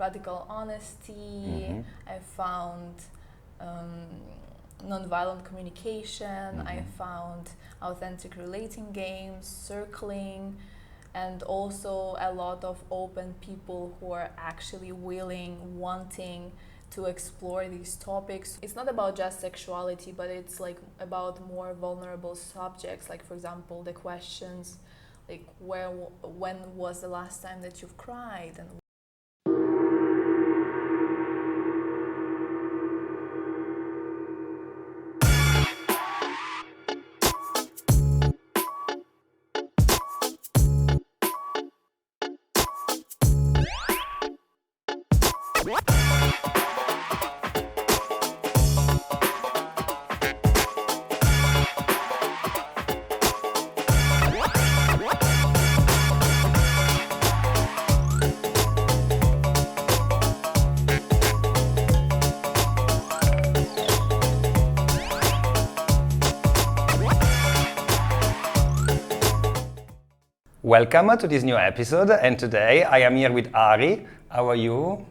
radical honesty. I found nonviolent communication. I found authentic relating games, circling, and also a lot of open people who are actually willing, wanting to explore these topics. It's not about just sexuality, but it's like about more vulnerable subjects, like for example the questions like when was the last time that you've cried, and Welcome to this new episode, and today I am here with Ari. How are you?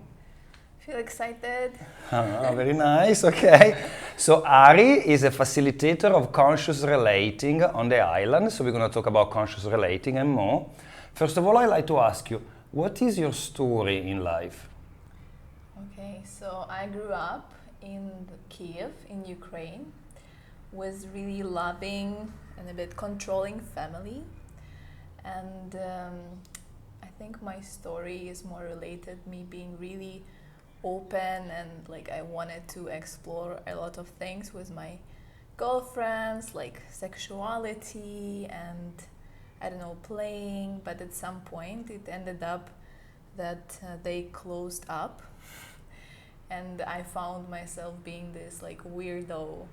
feel excited. Very nice, okay. So Ari is a facilitator of conscious relating on the island, so we're going to talk about conscious relating and more. First of all, I'd like to ask you, what is your story in life? Okay, so I grew up in Kiev, in Ukraine, with really loving and a bit controlling family. And I think my story is more related me being really open, and like I wanted to explore a lot of things with my girlfriends, like sexuality and I don't know, playing, but at some point it ended up that they closed up and I found myself being this like weirdo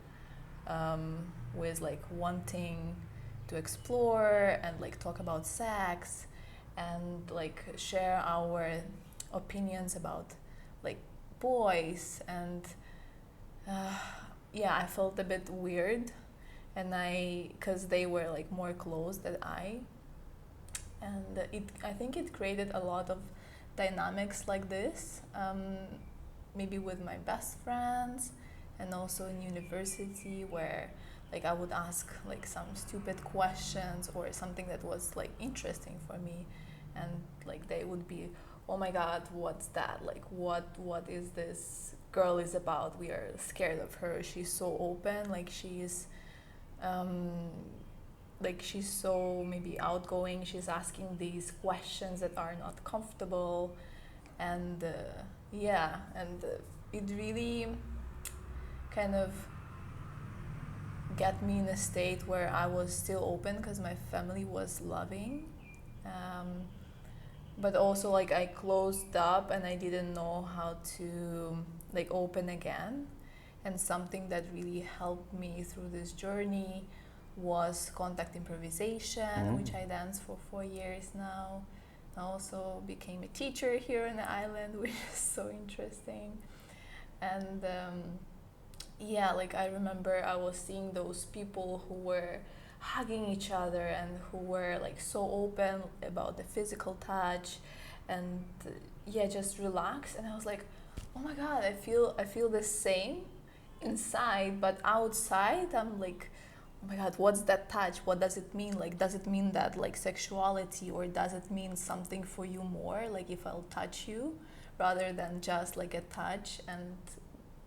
with like wanting to explore and like talk about sex and like share our opinions about like boys, and yeah, I felt a bit weird, and because they were like more close than and I think it created a lot of dynamics like this, maybe with my best friends and also in university, where like I would ask like some stupid questions or something that was like interesting for me, and like they would be, oh my god, what's that, like what is this girl is about, we are scared of her, she's so open, like she's so maybe outgoing, she's asking these questions that are not comfortable, and it really kind of get me in a state where I was still open because my family was loving, but also like I closed up and I didn't know how to like open again. And something that really helped me through this journey was Contact Improvisation, which I danced for 4 years now. I also became a teacher here on the island, which is so interesting. And yeah, like I remember I was seeing those people who were hugging each other and who were like so open about the physical touch and yeah, just relaxed, and I was like, oh my god, I feel the same inside, but outside I'm like, oh my god, what's that touch, what does it mean, like does it mean that like sexuality, or does it mean something for you more, like if I'll touch you rather than just like a touch and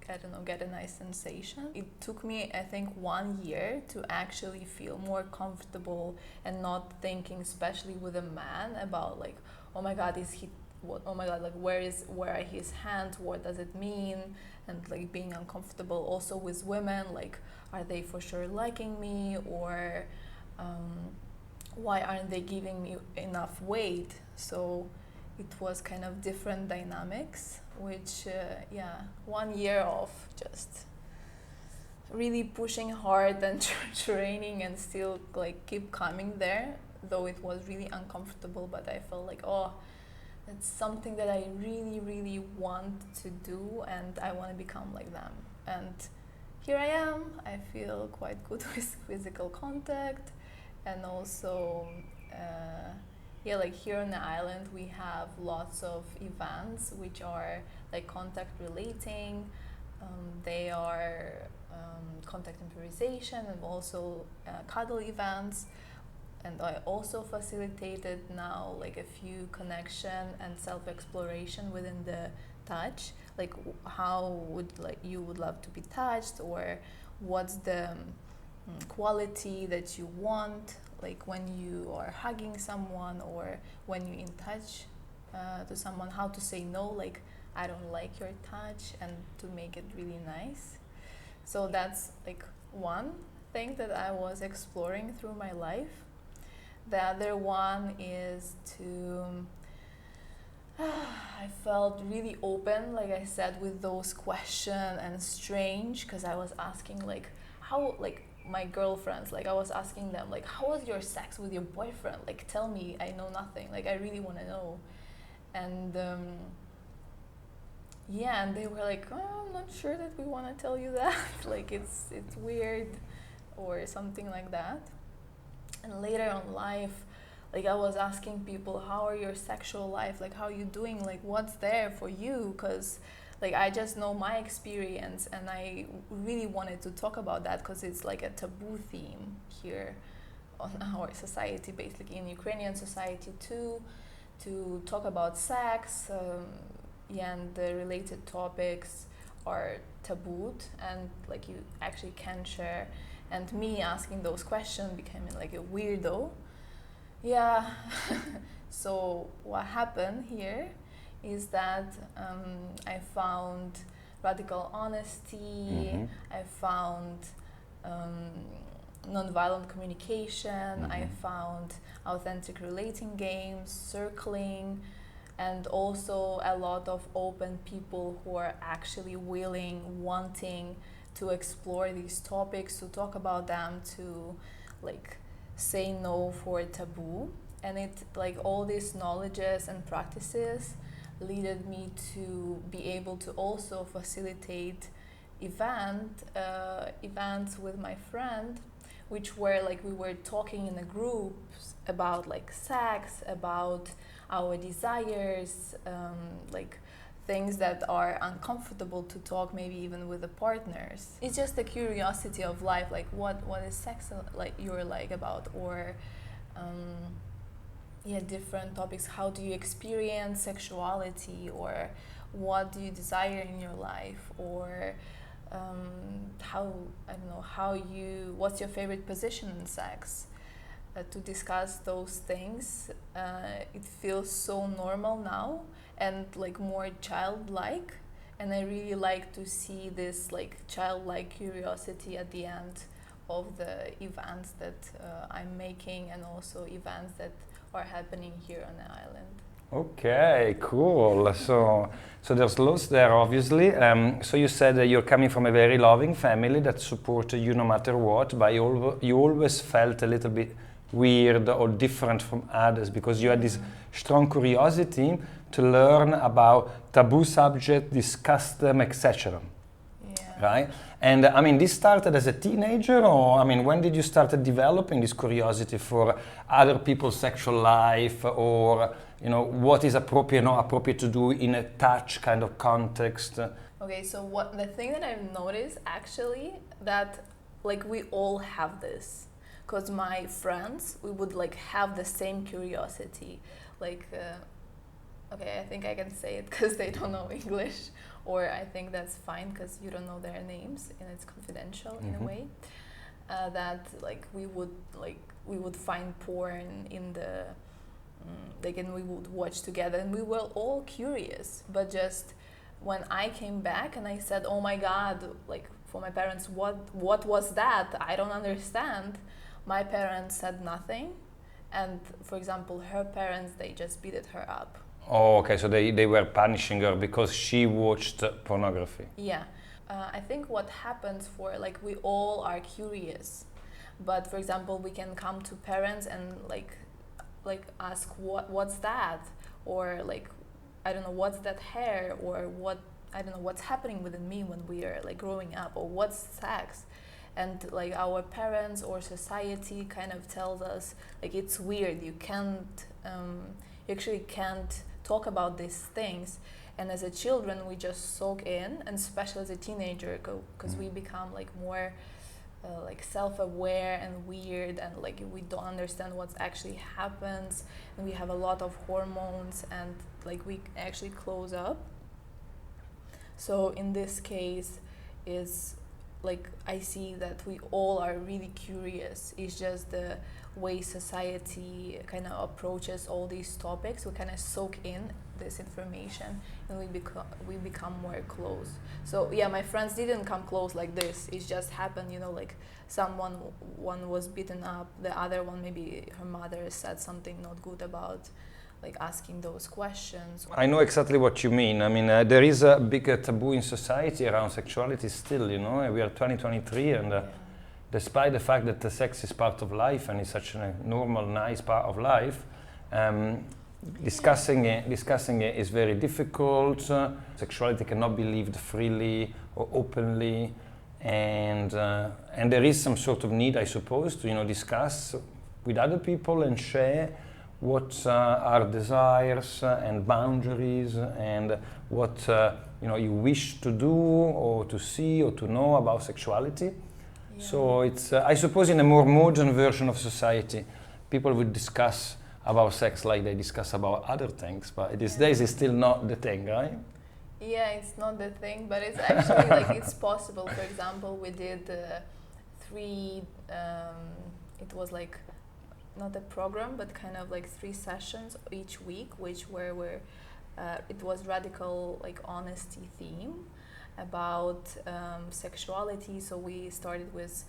I don't know, get a nice sensation. It took me, I think, 1 year to actually feel more comfortable and not thinking, especially with a man, about like, oh my god, is he what, oh my god, like where are his hands, what does it mean, and like being uncomfortable also with women, like are they for sure liking me, or why aren't they giving me enough weight? So it was kind of different dynamics, which 1 year of just really pushing hard and training and still like keep coming there, though it was really uncomfortable, but I felt like, oh, it's something that I really, really want to do, and I want to become like them. And here I am. I feel quite good with physical contact, and also Yeah, like here on the island, we have lots of events which are like contact relating. They are contact improvisation and also cuddle events. And I also facilitated now like a few connection and self-exploration within the touch. Like how would like you would love to be touched, or what's the quality that you want, like when you are hugging someone or when you're in touch to someone, how to say no, like I don't like your touch, and to make it really nice. So that's like one thing that I was exploring through my life. The other one is to I felt really open, like I said, with those questions, and strange because I was asking like how, like my girlfriends, like I was asking them like how was your sex with your boyfriend, like tell me, I know nothing, like I really want to know. And yeah, and they were like, oh, I'm not sure that we want to tell you that like it's weird or something like that. And later on life, like I was asking people, how are your sexual life, like how are you doing, like what's there for you, because like I just know my experience, and I really wanted to talk about that because it's like a taboo theme here on our society, basically in Ukrainian society too, to talk about sex. Yeah, and the related topics are tabooed, and like you actually can share. And me asking those questions became like a weirdo. Yeah. So what happened here is that I found radical honesty. I found nonviolent communication. I found authentic relating games, circling, and also a lot of open people who are actually willing, wanting to explore these topics, to talk about them, to like say no for taboo. And it like all these knowledges and practices led me to be able to also facilitate events with my friend, which were like we were talking in a group about like sex, about our desires, like things that are uncomfortable to talk, maybe even with the partners. It's just the curiosity of life, like what is sex like you're like about, or yeah, different topics. How do you experience sexuality, or what do you desire in your life, or how, I don't know, what's your favorite position in sex? To discuss those things, it feels so normal now and like more childlike, and I really like to see this like childlike curiosity at the end of the events that I'm making, and also events that are happening here on the island. Okay, cool. So there's lots there, obviously. So you said that you're coming from a very loving family that supported you no matter what, but you always felt a little bit weird or different from others because you had this strong curiosity to learn about taboo subjects, discuss them, etc. Yeah. Right? And I mean, this started as a teenager, or I mean, when did you start developing this curiosity for other people's sexual life, or you know, what is appropriate, not appropriate to do in a touch kind of context? Okay, so what the thing that I've noticed actually, that like we all have this, because my friends, we would like have the same curiosity, like okay, I think I can say it because they don't know English, or I think that's fine because you don't know their names and it's confidential in a way. That like we would find porn in the like, and we would watch together, and we were all curious. But just when I came back and I said, "Oh my God!" like for my parents, what was that? I don't understand. My parents said nothing, and for example, her parents, they just beat her up. Oh, okay, so they were punishing her because she watched pornography. Yeah. I think what happens for, like, we all are curious, but for example, we can come to parents and like ask what's that, or like, I don't know, what's that hair, or what, I don't know, what's happening within me when we are like growing up, or what's sex. And like our parents or society kind of tells us like it's weird, you can't you actually can't talk about these things. And as a children, we just soak in, and especially as a teenager, because we become like more like self-aware and weird, and like we don't understand what actually happens, and we have a lot of hormones, and like we actually close up. So in this case, is like I see that we all are really curious. It's just the way society kind of approaches all these topics. We kind of soak in this information, and we become more close. So yeah, my friends didn't come close like this. It just happened, you know, like one was beaten up, the other one maybe her mother said something not good about like asking those questions. I know exactly what you mean. I mean, there is a big taboo in society around sexuality still, you know. We are 2023, and despite the fact that the sex is part of life and is such a normal, nice part of life, discussing it is very difficult. Sexuality cannot be lived freely or openly, and there is some sort of need, I suppose, to, you know, discuss with other people and share what are desires and boundaries, and what you know, you wish to do or to see or to know about sexuality. Yeah. So it's I suppose in a more modern version of society, people would discuss about sex like they discuss about other things, but these days it's still not the thing, right? Yeah, it's not the thing, but it's actually like it's possible. For example, we did three. It was like not a program, but kind of like 3 sessions each week, which were it was radical like honesty theme about sexuality. So we started with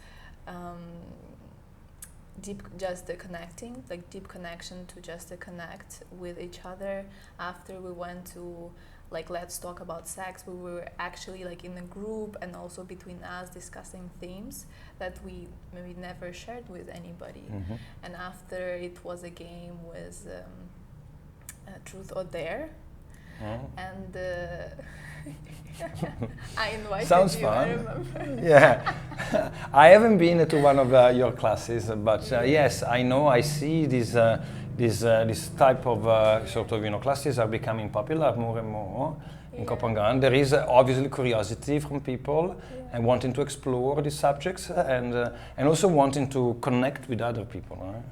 deep connection to just to connect with each other. After we went to like let's talk about sex, we were actually like in a group and also between us discussing themes that we maybe never shared with anybody. Mm-hmm. And after it was a game with truth or dare. Oh. And I invited Sounds you, fun. I remember. Yeah. I haven't been to one of your classes, but yes, I know, I see this type of sort of, you know, classes are becoming popular more and more in Koh Phangan. There is obviously curiosity from people and wanting to explore these subjects, and also wanting to connect with other people, right?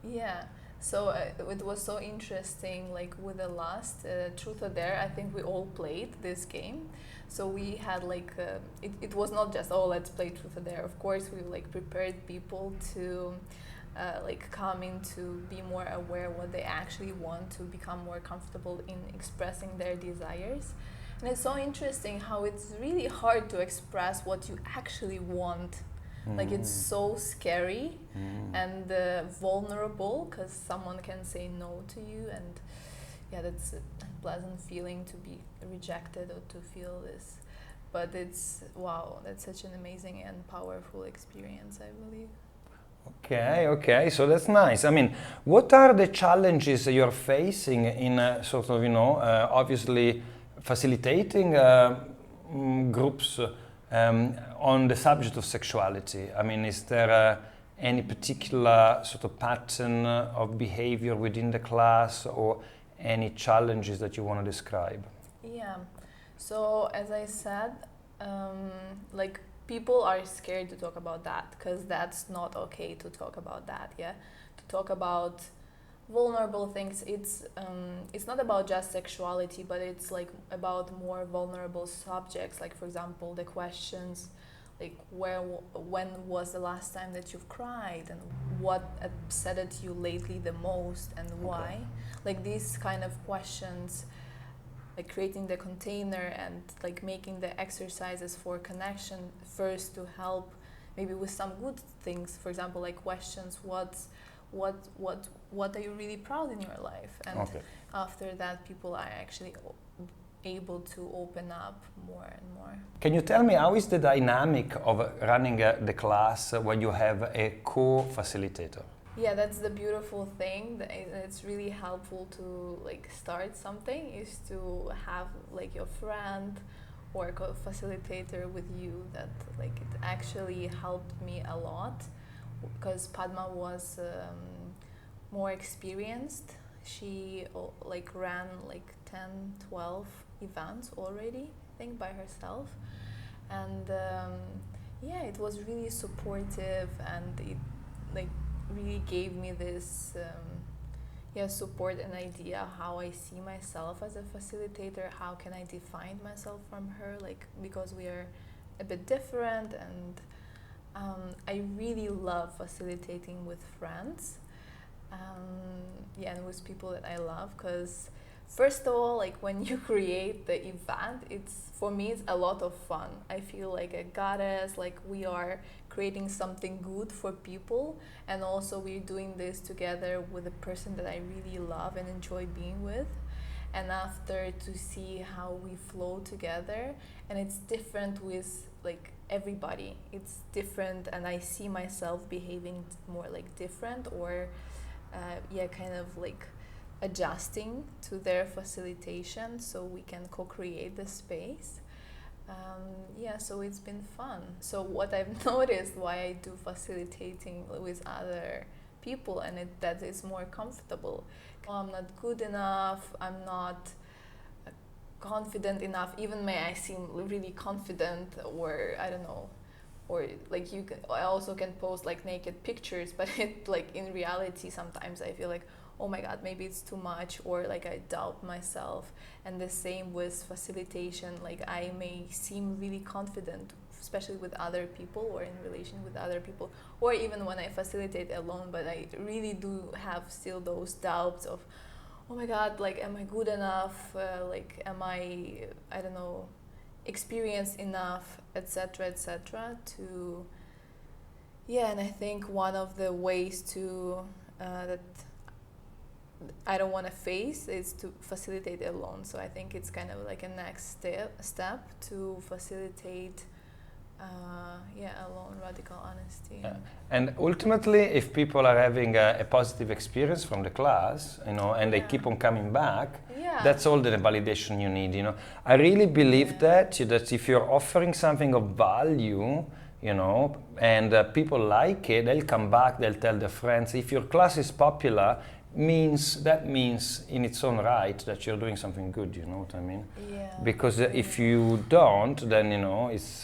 Yeah. So it was so interesting, like with the last Truth or Dare, I think we all played this game. So we had like, it was not just, oh, let's play Truth or Dare. Of course, we like prepared people to like come in to be more aware what they actually want, to become more comfortable in expressing their desires. And it's so interesting how it's really hard to express what you actually want. Like it's so scary and vulnerable, because someone can say no to you, and yeah, that's a pleasant feeling to be rejected or to feel this. But it's, wow, that's such an amazing and powerful experience, I believe. Okay, so that's nice. I mean, what are the challenges you're facing in sort of, you know, obviously facilitating groups on the subject of sexuality? I mean, is there any particular sort of pattern of behavior within the class, or any challenges that you want to describe? Yeah, so as I said, like people are scared to talk about that, because that's not okay to talk about that, yeah? To talk about vulnerable things, it's not about just sexuality, but it's like about more vulnerable subjects, like for example the questions like when was the last time that you've cried, and what upset you lately the most and why. Like these kind of questions, like creating the container and like making the exercises for connection first to help maybe with some good things, for example like questions, what are you really proud in your life, and after that people are actually able to open up more and more. Can you tell me, how is the dynamic of running the class when you have a co-facilitator? Yeah, that's the beautiful thing. It's really helpful to like start something, is to have like your friend or co-facilitator with you. That like it actually helped me a lot, because Padma was more experienced. she like ran like 10, 12 events already, I think, by herself. And yeah, it was really supportive, and it like really gave me this yeah, support and idea how I see myself as a facilitator. How can I define myself from her, like, because we are a bit different. And I really love facilitating with friends, yeah, and with people that I love, because first of all, like, when you create the event, it's, for me, it's a lot of fun. I feel like a goddess, like we are creating something good for people, and also we're doing this together with a person that I really love and enjoy being with. And after, to see how we flow together, and it's different with like everybody, it's different, and I see myself behaving more like different, or yeah, kind of like adjusting to their facilitation, so we can co-create the space. Yeah, so it's been fun. So what I've noticed why I do facilitating with other people, and that is more comfortable. I'm not good enough, I'm not confident enough, even may I seem really confident, or I don't know, or like I also can post like naked pictures, but it, like, in reality sometimes I feel like, oh my god, maybe it's too much, or like I doubt myself. And the same with facilitation, like I may seem really confident, especially with other people or in relation with other people, or even when I facilitate alone, but I really do have still those doubts of, oh my god, like, am I good enough, like, am I don't know, experienced enough, etc., etc., to, yeah. And I think one of the ways to that I don't want to face is to facilitate alone. So I think it's kind of like a next step to facilitate, yeah, alone, radical honesty. Yeah. And ultimately, if people are having a positive experience from the class, you know, and they Yeah. keep on coming back, Yeah. that's all the validation you need, you know. I really believe Yeah. that if you're offering something of value, you know, and people like it, they'll come back, they'll tell their friends. If your class is popular, that means in its own right that you're doing something good, you know what I mean? Yeah. Because if you don't, then, you know, it's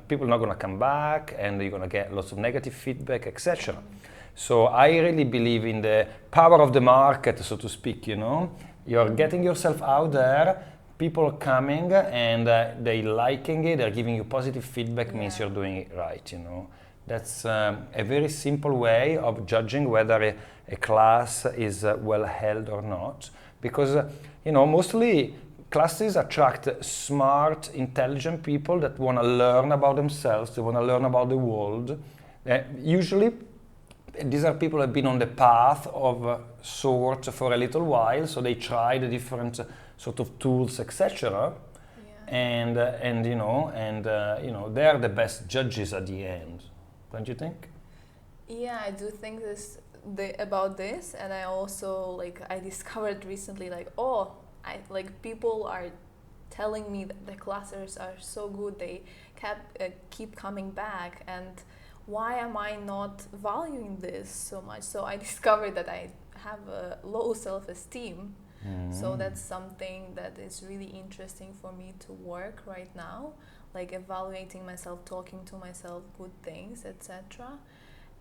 people are not going to come back, and you're going to get lots of negative feedback, etc. So I really believe in the power of the market, so to speak, you know. You're getting yourself out there, people are coming, and they liking it, they're giving you positive feedback, means you're doing it right, you know. That's a very simple way of judging whether a class is well held or not, because you know, mostly classes attract smart, intelligent people that want to learn about themselves, they want to learn about the world. Usually these are people who have been on the path of sort for a little while, so they try the different sort of tools, etc. And you know, you know, they are the best judges at the end, don't you think? Yeah, I do think about this, and I also, like, I discovered recently, like, oh, I like, people are telling me that the classes are so good, they keep coming back, and why am I not valuing this so much? So I discovered that I have a low self-esteem. So that's something that is really interesting for me to work right now, like evaluating myself, talking to myself good things, etc.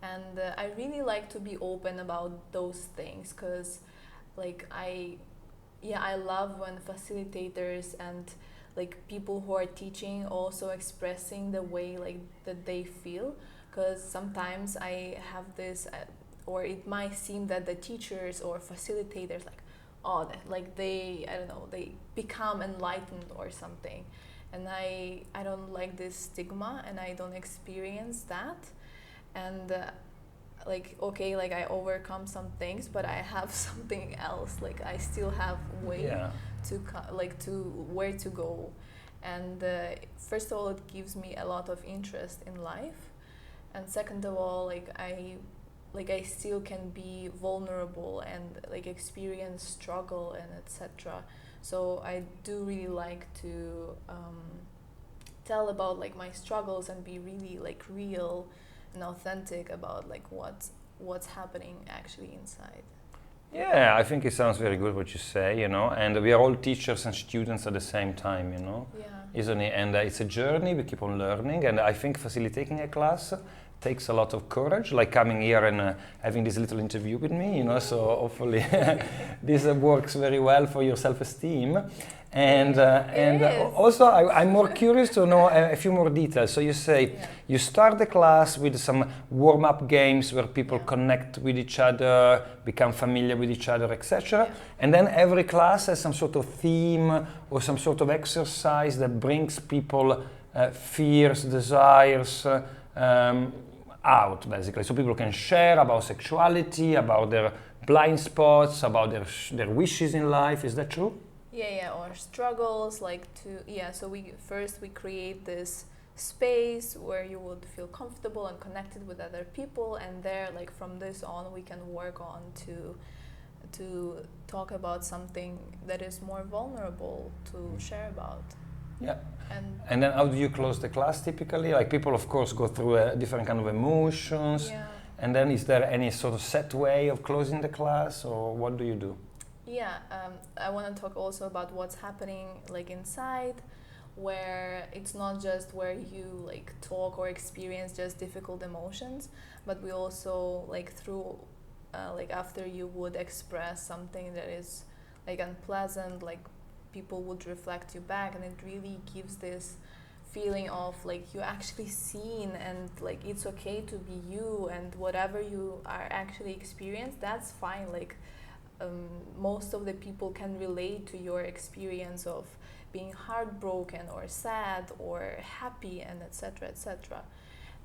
And I really like to be open about those things, because like I love when facilitators and like people who are teaching also expressing the way like that they feel, because sometimes I have this or it might seem that the teachers or facilitators, like, oh, like they, I don't know, they become enlightened or something, and I don't like this stigma, and I don't experience that. And like, okay, like I overcome some things, but I have something else, like I still have way to to where to go. And first of all, it gives me a lot of interest in life, and second of all, like I still can be vulnerable and like experience struggle and etc. So I do really like to tell about like my struggles and be really like real and authentic about like what's happening actually inside. Yeah, I think it sounds very good what you say, and we are all teachers and students at the same time, Yeah. isn't it? And it's a journey, we keep on learning, and I think facilitating a class takes a lot of courage, like coming here and having this little interview with me, so hopefully this works very well for your self-esteem. And also I'm more curious to know a few more details. So you say you start the class with some warm-up games where people connect with each other, become familiar with each other, etc. And then every class has some sort of theme or some sort of exercise that brings people fears, desires, out, basically. So people can share about sexuality, about their blind spots, about their wishes in life. Is that true? Yeah, or struggles, so we create this space where you would feel comfortable and connected with other people, and there, like, from this on, we can work on to talk about something that is more vulnerable to share about. Yeah. And then how do you close the class typically? Like, people of course go through a different kind of emotions. Yeah. And then is there any sort of set way of closing the class, or what do you do? Yeah, I want to talk also about what's happening, like, inside, where it's not just where you, like, talk or experience just difficult emotions, but we also, like, through after you would express something that is, like, unpleasant, like, people would reflect you back, and it really gives this feeling of, like, you're actually seen, and, like, it's okay to be you, and whatever you are actually experienced, that's fine. Like, most of the people can relate to your experience of being heartbroken or sad or happy, and etc., etc.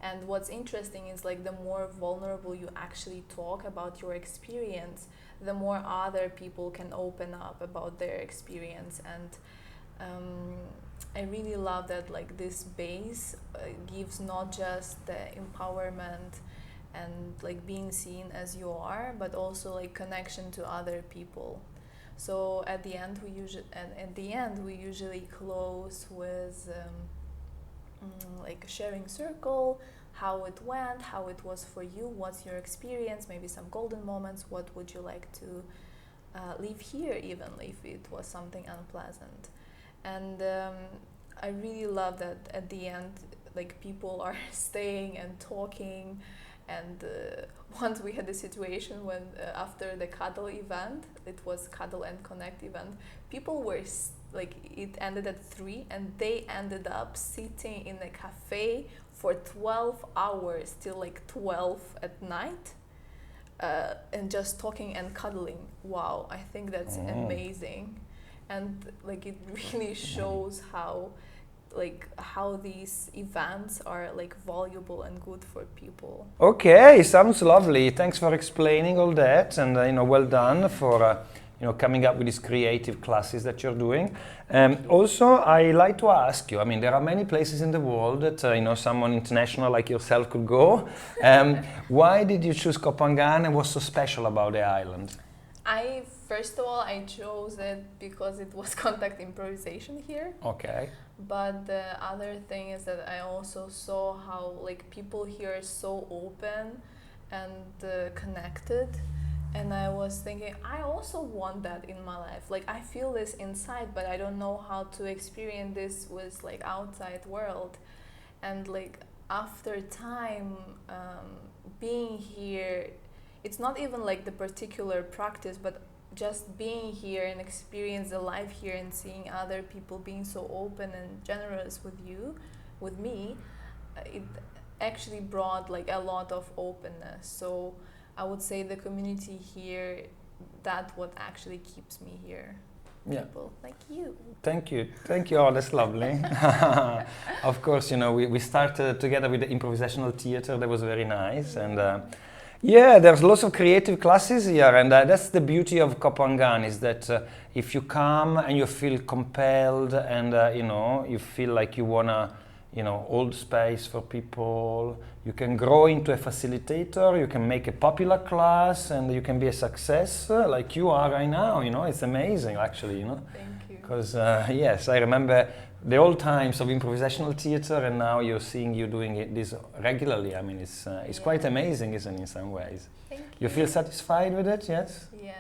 And what's interesting is, like, the more vulnerable you actually talk about your experience, the more other people can open up about their experience. And I really love that, like, this base gives not just the empowerment and, like, being seen as you are, but also, like, connection to other people. So at the end we usually close with like a sharing circle, how it went, how it was for you, what's your experience, maybe some golden moments, what would you like to leave here, even if it was something unpleasant. And I really love that at the end, like, people are staying and talking. And once we had a situation when after the cuddle event, it was cuddle and connect event, people were like, it ended at 3 and they ended up sitting in a cafe for 12 hours till, like, 12 at night, and just talking and cuddling. Wow, I think that's amazing. And, like, it really shows how these events are, like, valuable and good for people. Okay, sounds lovely. Thanks for explaining all that, and well done for coming up with these creative classes that you're doing. Also, I like to ask you, I mean, there are many places in the world that someone international like yourself could go. Why did you choose Koh Phangan, and what's so special about the island? First of all, I chose it because it was Contact Improvisation here. Okay. But the other thing is that I also saw how, like, people here are so open and connected. And I was thinking, I also want that in my life. Like, I feel this inside, but I don't know how to experience this with, like, outside world. And, like, after time, being here, it's not even, like, the particular practice, but just being here and experience the life here and seeing other people being so open and generous with me, it actually brought, like, a lot of openness. So I would say the community here, that's what actually keeps me here. Yeah. People like you. Thank you. Oh, that's lovely. Of course, we started together with the improvisational theater. That was very nice. And yeah, there's lots of creative classes here, and that's the beauty of Koh Phangan, is that if you come and you feel compelled, and you feel like you wanna hold space for people, you can grow into a facilitator, you can make a popular class, and you can be a success like you are right now. It's amazing, actually. Thank you. Because yes, I remember the old times of improvisational theater, and now you're seeing you doing this regularly. I mean, it's quite amazing, isn't it, in some ways? Thank you. You feel satisfied with it, yes? Yes.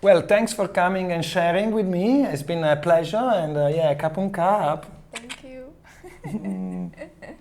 Well, thanks for coming and sharing with me. It's been a pleasure, and yeah, cap on cap. Thank you.